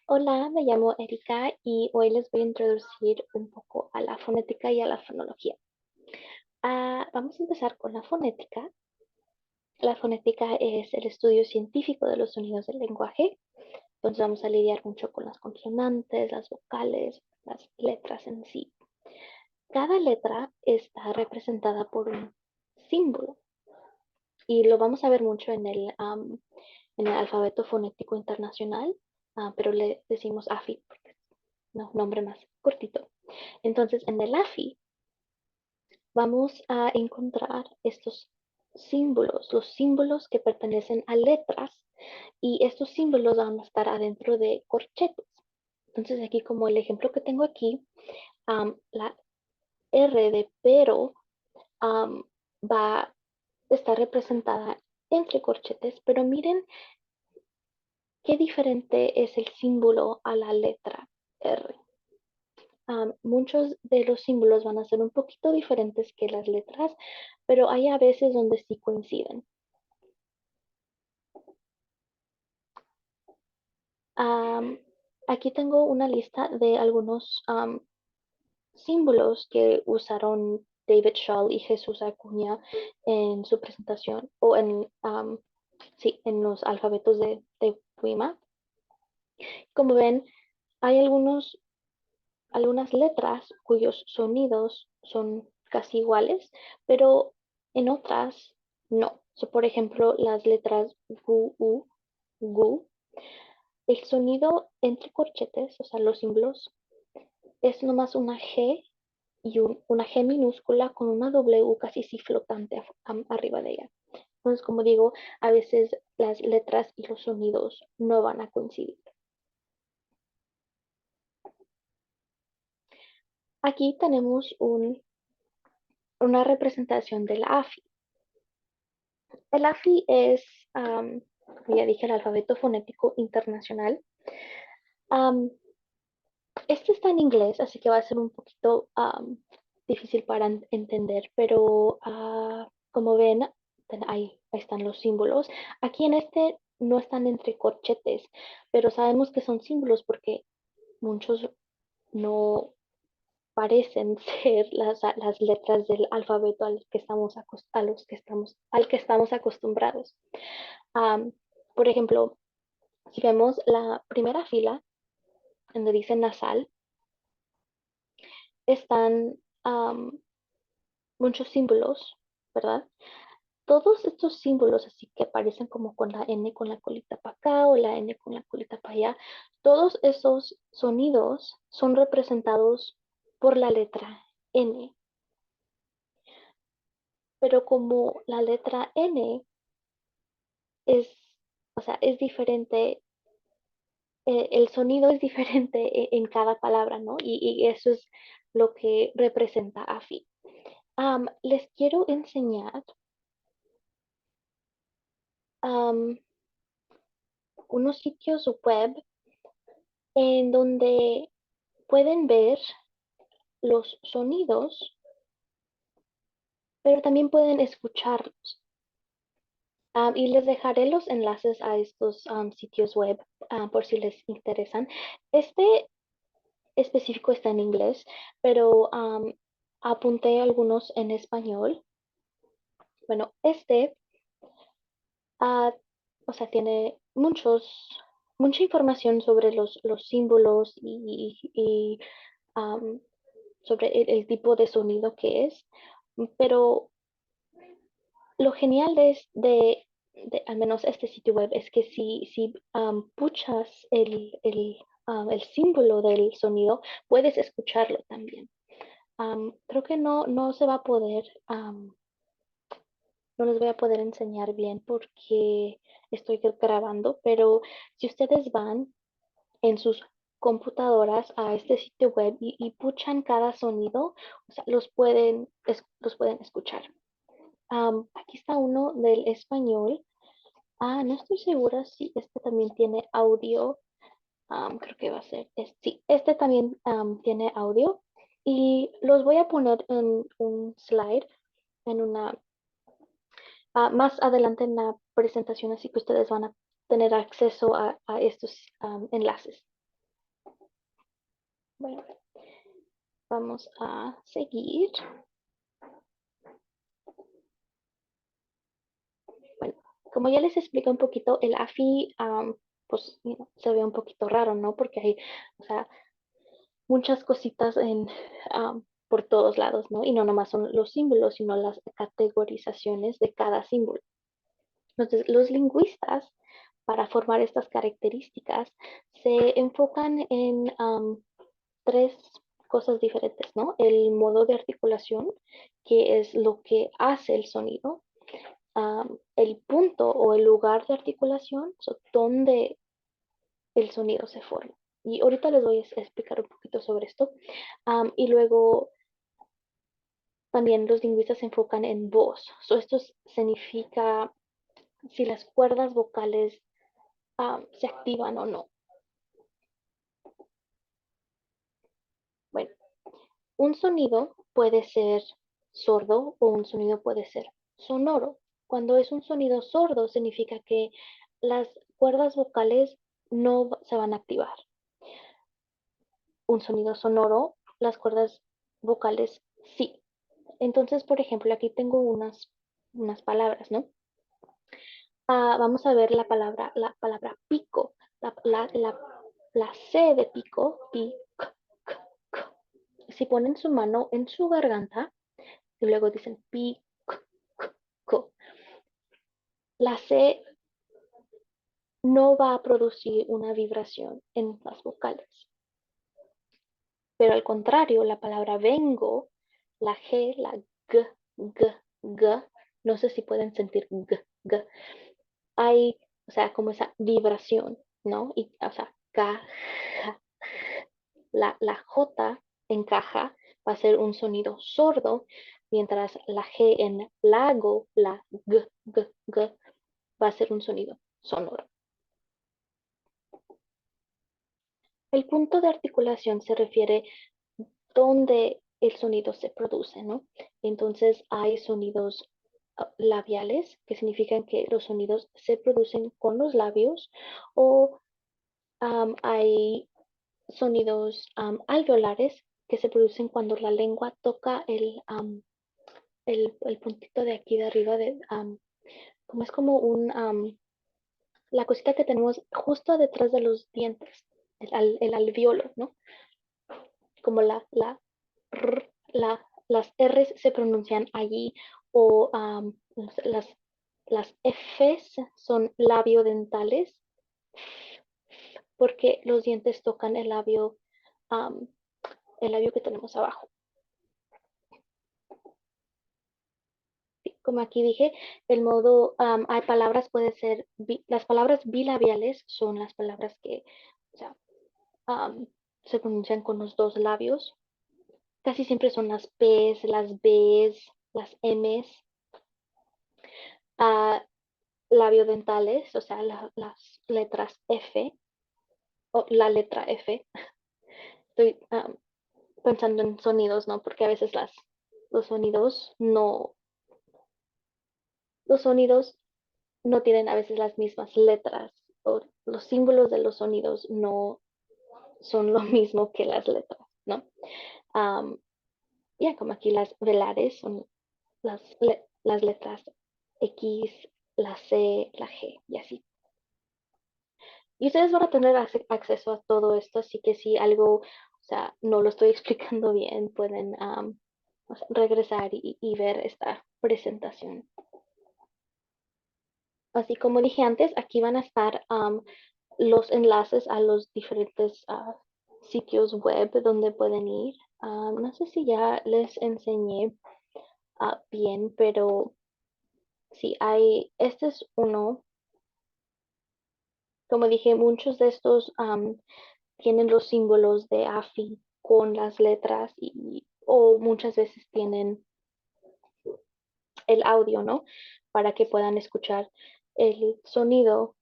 Hola, me llamo Erika y hoy les voy a introducir un poco a la fonética y a la fonología. Vamos a empezar con la fonética. La fonética es el estudio científico de los sonidos del lenguaje. Entonces vamos a lidiar mucho con las consonantes, las vocales, las letras en sí. Cada letra está representada por un símbolo y lo vamos a ver mucho en el alfabeto fonético internacional, pero le decimos AFI porque es un nombre más cortito. Entonces, en el AFI vamos a encontrar estos símbolos, los símbolos que pertenecen a letras, y estos símbolos van a estar adentro de corchetes. Entonces, aquí como el ejemplo que tengo aquí, la R de pero um, va a estar representada entre corchetes, pero miren qué diferente es el símbolo a la letra R. Muchos de los símbolos van a ser un poquito diferentes que las letras, pero hay a veces donde sí coinciden. Am, Aquí tengo una lista de algunos símbolos que usaron David Shaw y Jesús Acuña en su presentación o sí, en los alfabetos de Wima. Como ven, hay algunas letras cuyos sonidos son casi iguales, pero en otras no. So, por ejemplo, las letras gu, u, gu, el sonido entre corchetes, o sea, los símbolos, es nomás una G y una G minúscula con una W casi sí flotante arriba de ella. Entonces, como digo, a veces las letras y los sonidos no van a coincidir. Aquí tenemos una representación del AFI. El AFI es, como ya dije, el alfabeto fonético internacional. Am, este está en inglés, así que va a ser un poquito difícil para entender, pero como ven, ahí están los símbolos. Aquí en este no están entre corchetes, pero sabemos que son símbolos porque muchos no parecen ser las letras del alfabeto al que estamos acostumbrados. Am, por ejemplo, si vemos la primera fila, donde dice nasal, están muchos símbolos, ¿verdad? Todos estos símbolos, así que aparecen como con la N con la colita para acá o la N con la colita para allá, todos esos sonidos son representados por la letra N. Pero como la letra N es, o sea, es diferente, el sonido es diferente en cada palabra, ¿no? Y eso es lo que representa AFI. Les quiero enseñar am, unos sitios web en donde pueden ver los sonidos, pero también pueden escucharlos. Y les dejaré los enlaces a estos sitios web por si les interesan. Este específico está en inglés, pero apunté algunos en español. Bueno, ah, o sea, tiene mucha información sobre los símbolos y, am, sobre el tipo de sonido que es, pero lo genial al menos este sitio web es que si puchas el símbolo del sonido, puedes escucharlo también. Creo que no se va a poder, no les voy a poder enseñar bien porque estoy grabando, pero si ustedes van en sus computadoras a este sitio web y puchan cada sonido, o sea, los pueden escuchar. Aquí está uno del español. No estoy segura si este también tiene audio. Creo que va a ser, sí, este también tiene audio. Y los voy a poner en un slide, en más adelante en la presentación, así que ustedes van a tener acceso a estos enlaces. Bueno, vamos a seguir. Bueno, como ya les expliqué un poquito, el AFI, pues, se ve un poquito raro, ¿no? Porque hay, o sea, muchas cositas por todos lados, ¿no? Y no nomás son los símbolos, sino las categorizaciones de cada símbolo. Entonces, los lingüistas, para formar estas características, se enfocan en tres cosas diferentes, ¿no? El modo de articulación, que es lo que hace el sonido, el punto o el lugar de articulación, donde el sonido se forma. Y ahorita les voy a explicar un poquito sobre esto. Y luego también los lingüistas se enfocan en voz. Esto significa si las cuerdas vocales se activan o no. Bueno, un sonido puede ser sordo o un sonido puede ser sonoro. Cuando es un sonido sordo, significa que las cuerdas vocales no se van a activar. Un sonido sonoro, las cuerdas vocales sí. Entonces, por ejemplo, aquí tengo unas palabras, ¿no? Vamos a ver la palabra pico, la, la, la, la C de pico, pi, si ponen su mano en su garganta y luego dicen pi, la C no va a producir una vibración en las vocales. Pero al contrario, la palabra vengo, la G, la G, no sé si pueden sentir G. Hay, o sea, como esa vibración, ¿no? Y, o sea, K, J. La J en caja va a ser un sonido sordo, mientras la G en lago, la G, va a ser un sonido sonoro. El punto de articulación se refiere donde el sonido se produce, ¿no? Entonces hay sonidos labiales, que significan que los sonidos se producen con los labios, o hay sonidos alveolares que se producen cuando la lengua toca el puntito de aquí de arriba, como es como la cosita que tenemos justo detrás de los dientes, el alveolo, ¿no? Como las R's se pronuncian allí, o las F's son labiodentales porque los dientes tocan el labio que tenemos abajo. Como aquí dije, el modo, hay palabras, puede ser, las palabras bilabiales son las palabras que, o sea, um, se pronuncian con los dos labios. Casi siempre son las P's, las B's, las M's. Uh, Labiodentales, o sea, las letras F, o la letra F. Estoy pensando en sonidos, ¿no? Porque a veces los sonidos no, los sonidos no tienen a veces las mismas letras, o los símbolos de los sonidos no son lo mismo que las letras, ¿no? Um, ya como aquí las velares son las letras X, la C, la G y así. Y ustedes van a tener acceso a todo esto, así que si algo, o sea, no lo estoy explicando bien, pueden o sea, regresar y ver esta presentación. Así como dije antes, aquí van a estar los enlaces a los diferentes sitios web donde pueden ir. No sé si ya les enseñé bien, pero sí, este es uno. Como dije, muchos de estos tienen los símbolos de AFI con las letras, o muchas veces tienen el audio, ¿no? Para que puedan escuchar el sonido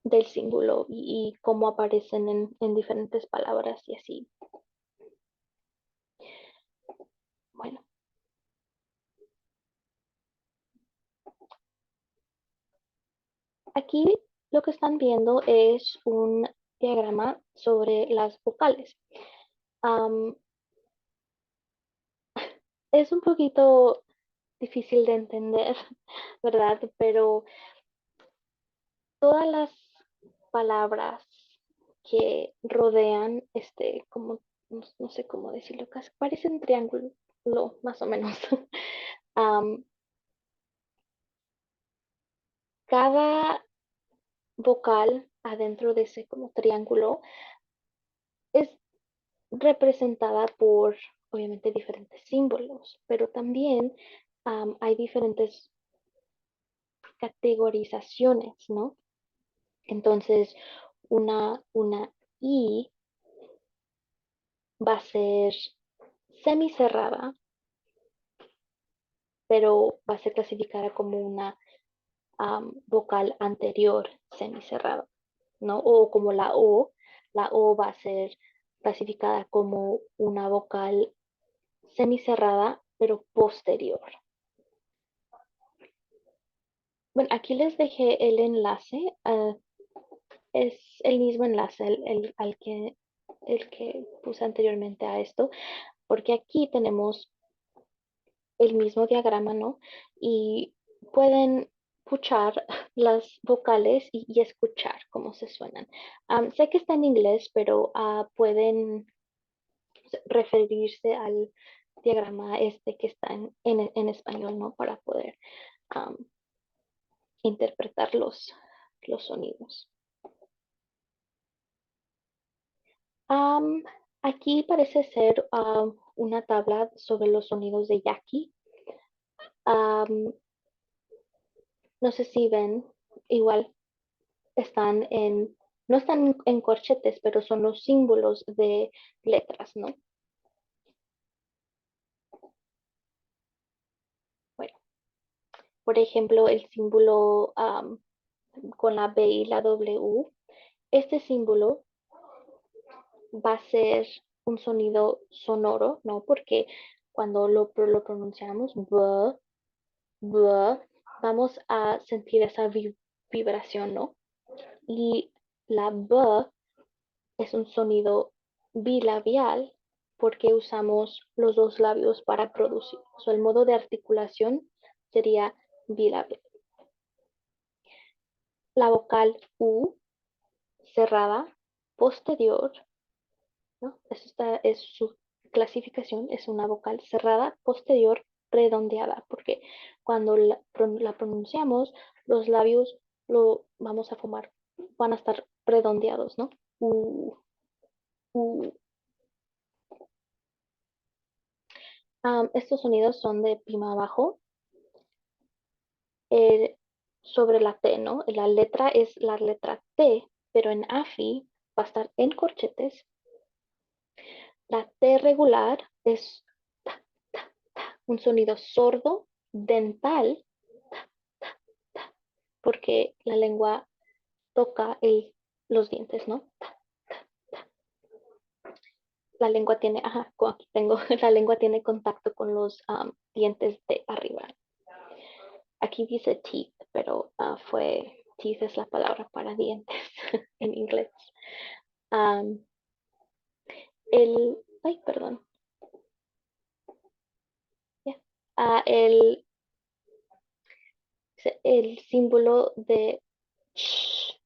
del símbolo y cómo aparecen en diferentes palabras y así. Bueno, aquí lo que están viendo es un diagrama sobre las vocales. Am, es un poquito difícil de entender, ¿verdad? Pero todas las palabras que rodean como, no sé cómo decirlo, casi parece un triángulo, más o menos. Am, cada vocal adentro de ese como triángulo es representada por, obviamente, diferentes símbolos, pero también hay diferentes categorizaciones, ¿no? Entonces, una I va a ser semicerrada, pero va a ser clasificada como una vocal anterior semicerrada, ¿no? O como la O va a ser clasificada como una vocal semicerrada, pero posterior. Bueno, aquí les dejé el enlace. Es el mismo enlace el que puse anteriormente a esto, porque aquí tenemos el mismo diagrama, ¿no? Y pueden escuchar las vocales y escuchar cómo se suenan. Sé que está en inglés, pero pueden referirse al diagrama que está en español, ¿no? Para poder am, interpretar los sonidos. Am, Aquí parece ser una tabla sobre los sonidos de Yaqui. Am, no sé si ven, igual están no están en corchetes, pero son los símbolos de letras, ¿no? Bueno, por ejemplo, el símbolo con la B y la W, este símbolo va a ser un sonido sonoro, ¿no? Porque cuando lo pronunciamos, B, B, vamos a sentir esa vibración, ¿no? Y la B es un sonido bilabial porque usamos los dos labios para producir. So, el modo de articulación sería bilabial. La vocal U cerrada posterior, ¿no? Es su clasificación, es una vocal cerrada posterior redondeada, porque cuando la pronunciamos, los labios lo vamos a formar, van a estar redondeados, ¿no? U. Estos sonidos son de prima abajo, eh, sobre la T, ¿no? La letra es la letra T, pero en AFI va a estar en corchetes. La T regular es ta, ta, ta, un sonido sordo, dental, porque la lengua toca los dientes, ¿no? La lengua tiene, ajá, aquí tengo, la lengua tiene contacto con los dientes de arriba. Aquí dice teeth, pero teeth es la palabra para dientes en inglés. Um, Ay, perdón. Yeah. El símbolo de sh,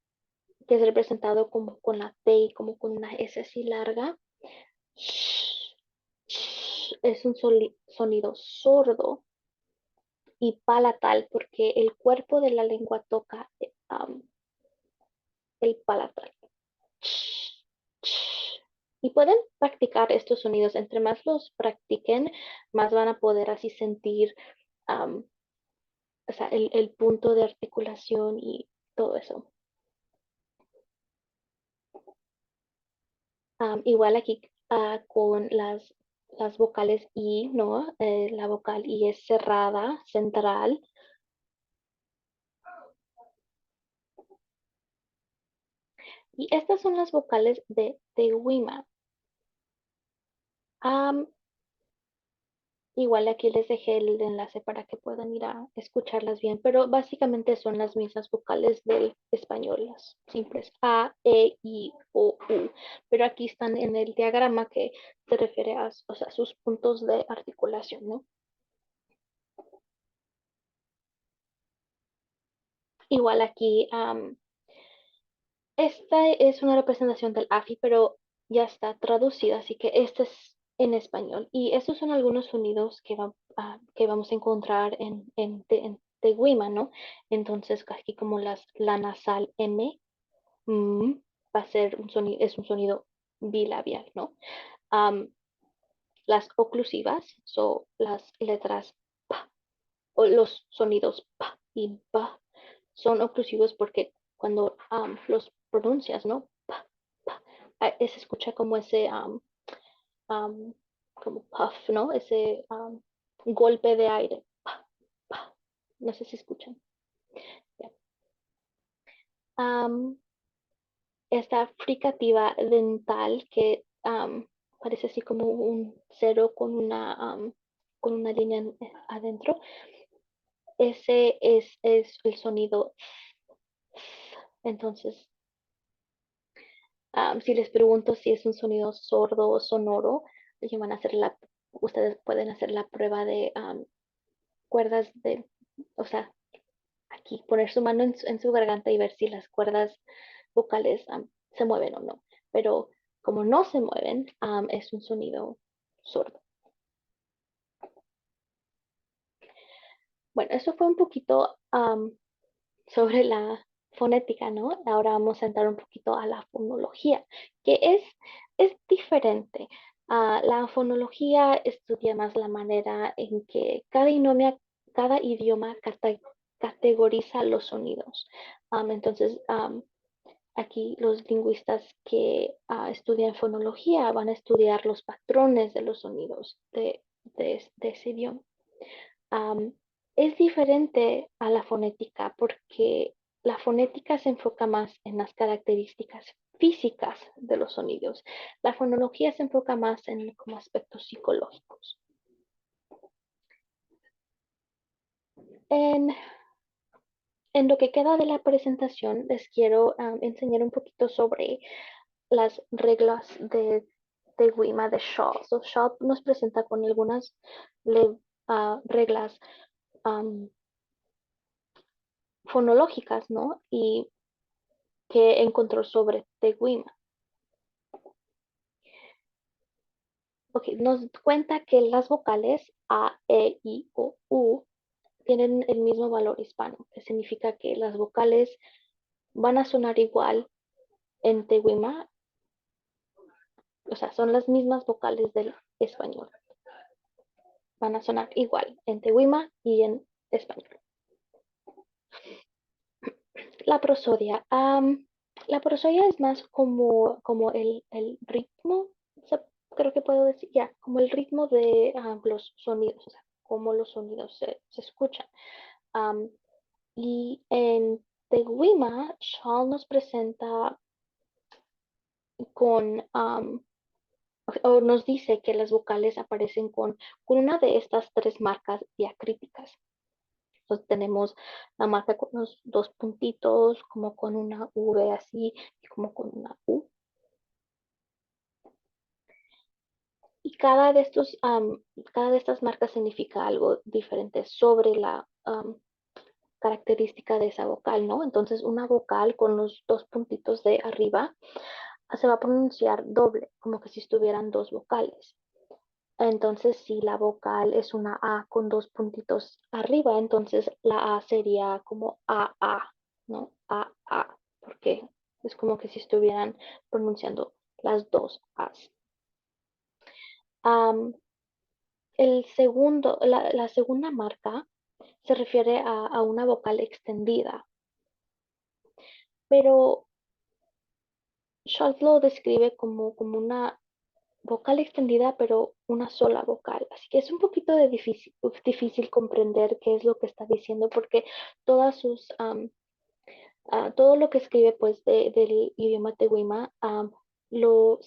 que es representado como con la T y como con una S así larga. Sh, es un sonido sordo y palatal porque el cuerpo de la lengua toca el palatal. Y pueden practicar estos sonidos. Entre más los practiquen, más van a poder así sentir um, o sea, el punto de articulación y todo eso. Igual aquí con las vocales I, ¿no? La vocal I es cerrada, central. Y estas son las vocales de Wima. Igual aquí les dejé el enlace para que puedan ir a escucharlas bien, pero básicamente son las mismas vocales del español, las simples A, E, I, O, U. Pero aquí están en el diagrama que se refiere a, o sea, sus puntos de articulación, ¿no? Igual aquí, esta es una representación del AFI, pero ya está traducida, así que este es en español. Y estos son algunos sonidos que vamos a encontrar en Teguima, ¿no? Entonces, aquí como la nasal M, mm, va a ser un sonido, es un sonido bilabial, ¿no? Am, las oclusivas son las letras pa, o los sonidos pa y pa son oclusivos porque cuando los pronuncias, ¿no? Pa, pa, se escucha como ese, um, como puff, ¿no? Ese golpe de aire. Pa, pa. No sé si escuchan. Yeah. Um, esta fricativa dental que parece así como un cero con una línea adentro. Ese es el sonido. Entonces, si les pregunto si es un sonido sordo o sonoro, ellos van a hacer ustedes pueden hacer la prueba de cuerdas o sea, aquí poner su mano en su garganta y ver si las cuerdas vocales se mueven o no. Pero como no se mueven, es un sonido sordo. Bueno, eso fue un poquito sobre la fonética, ¿no? Ahora vamos a entrar un poquito a la fonología, que es diferente. La fonología estudia más la manera en que cada idioma categoriza los sonidos. Entonces, aquí los lingüistas que estudian fonología van a estudiar los patrones de los sonidos de ese idioma. Am, es diferente a la fonética porque la fonética se enfoca más en las características físicas de los sonidos. La fonología se enfoca más en como aspectos psicológicos. En, en lo que queda de la presentación, les quiero enseñar un poquito sobre las reglas de Wima de Shaw. So, Shaw nos presenta con algunas reglas um, fonológicas, ¿no? Y que encontró sobre Teguima. Ok, nos cuenta que las vocales A, E, I o U tienen el mismo valor hispano, que significa que las vocales van a sonar igual en Teguima, o sea, son las mismas vocales del español. Van a sonar igual en Teguima y en español. La prosodia. La prosodia es más como el ritmo, o sea, creo que puedo decir, ya, como el ritmo de los sonidos, o sea, cómo los sonidos se escuchan. Am, y en Teguima, Shaw nos presenta con, o nos dice que las vocales aparecen con una de estas tres marcas diacríticas. Entonces tenemos la marca con los dos puntitos, como con una V así y como con una U. Y cada de estas marcas significa algo diferente sobre la característica de esa vocal, ¿no? Entonces una vocal con los dos puntitos de arriba se va a pronunciar doble, como que si estuvieran dos vocales. Entonces, si la vocal es una A con dos puntitos arriba, entonces la A sería como A, ¿no? A, porque es como que si estuvieran pronunciando las dos A's. Am, la segunda marca se refiere a una vocal extendida, pero Schultz lo describe como una vocal extendida, pero una sola vocal. Así que es un poquito difícil comprender qué es lo que está diciendo, porque todas todo lo que escribe pues del idioma tehuima lo,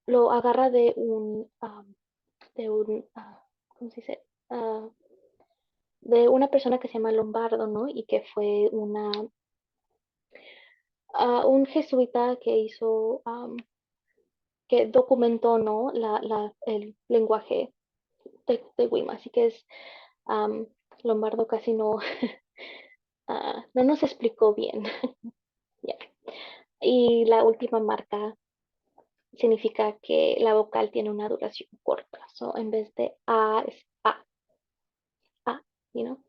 lo agarra de un ¿cómo se dice? De una persona que se llama Lombardo, ¿no? Y que fue un jesuita que hizo, que documentó, ¿no? El lenguaje de Wima. Así que am, Lombardo casi no, no nos explicó bien. Ya. Y la última marca significa que la vocal tiene una duración corta. So, en vez de A es A, you know?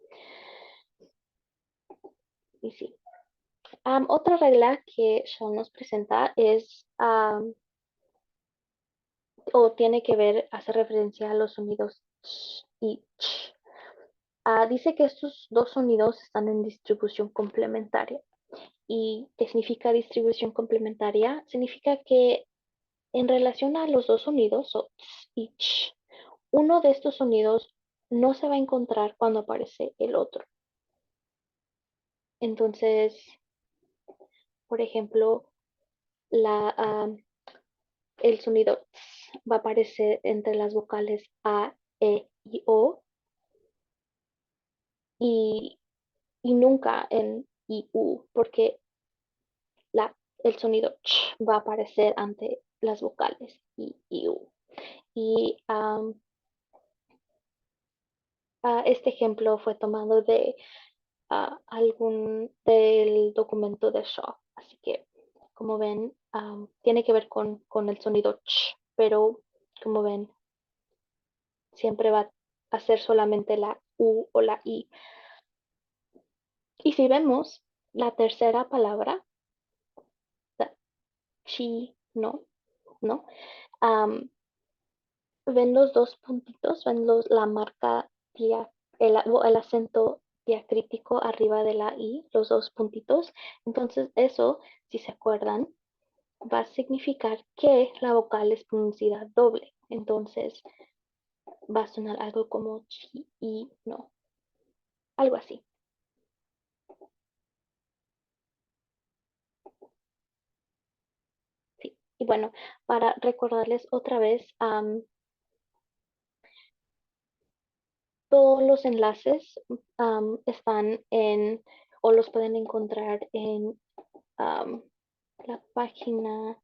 Y sí. Otra regla que Sean nos presenta es, o tiene que ver, hace referencia a los sonidos ch y ch. Dice que estos dos sonidos están en distribución complementaria. ¿Y qué significa distribución complementaria? Significa que en relación a los dos sonidos, o ts y ch, uno de estos sonidos no se va a encontrar cuando aparece el otro. Entonces, por ejemplo, la, el sonido ts va a aparecer entre las vocales A, E y O y, y nunca en I, U, porque el sonido ch va a aparecer ante las vocales I y U. Y este ejemplo fue tomado de algún del documento de Shaw. Así que, como ven, tiene que ver con el sonido ch, pero como ven, siempre va a ser solamente la U o la I. Y si vemos la tercera palabra, la chi, no, no, am, ven los dos puntitos, ven la marca, el acento diacrítico arriba de la I, los dos puntitos. Entonces eso, si se acuerdan, va a significar que la vocal es pronunciada doble. Entonces va a sonar algo como chi y no, algo así. Sí. Y bueno, para recordarles otra vez, todos los enlaces están o los pueden encontrar en am, la página,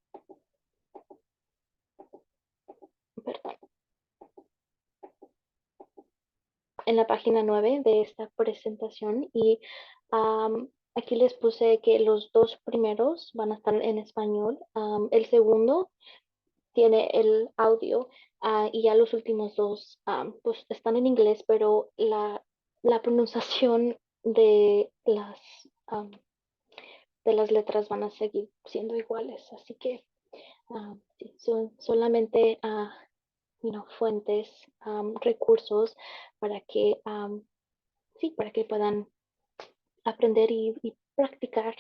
perdón, en la página 9 de esta presentación y aquí les puse que los dos primeros van a estar en español. El segundo tiene el audio y ya los últimos dos pues están en inglés, pero la pronunciación am, de las letras van a seguir siendo iguales. Así que sí, son solamente fuentes, recursos para que, sí, para que puedan aprender y practicar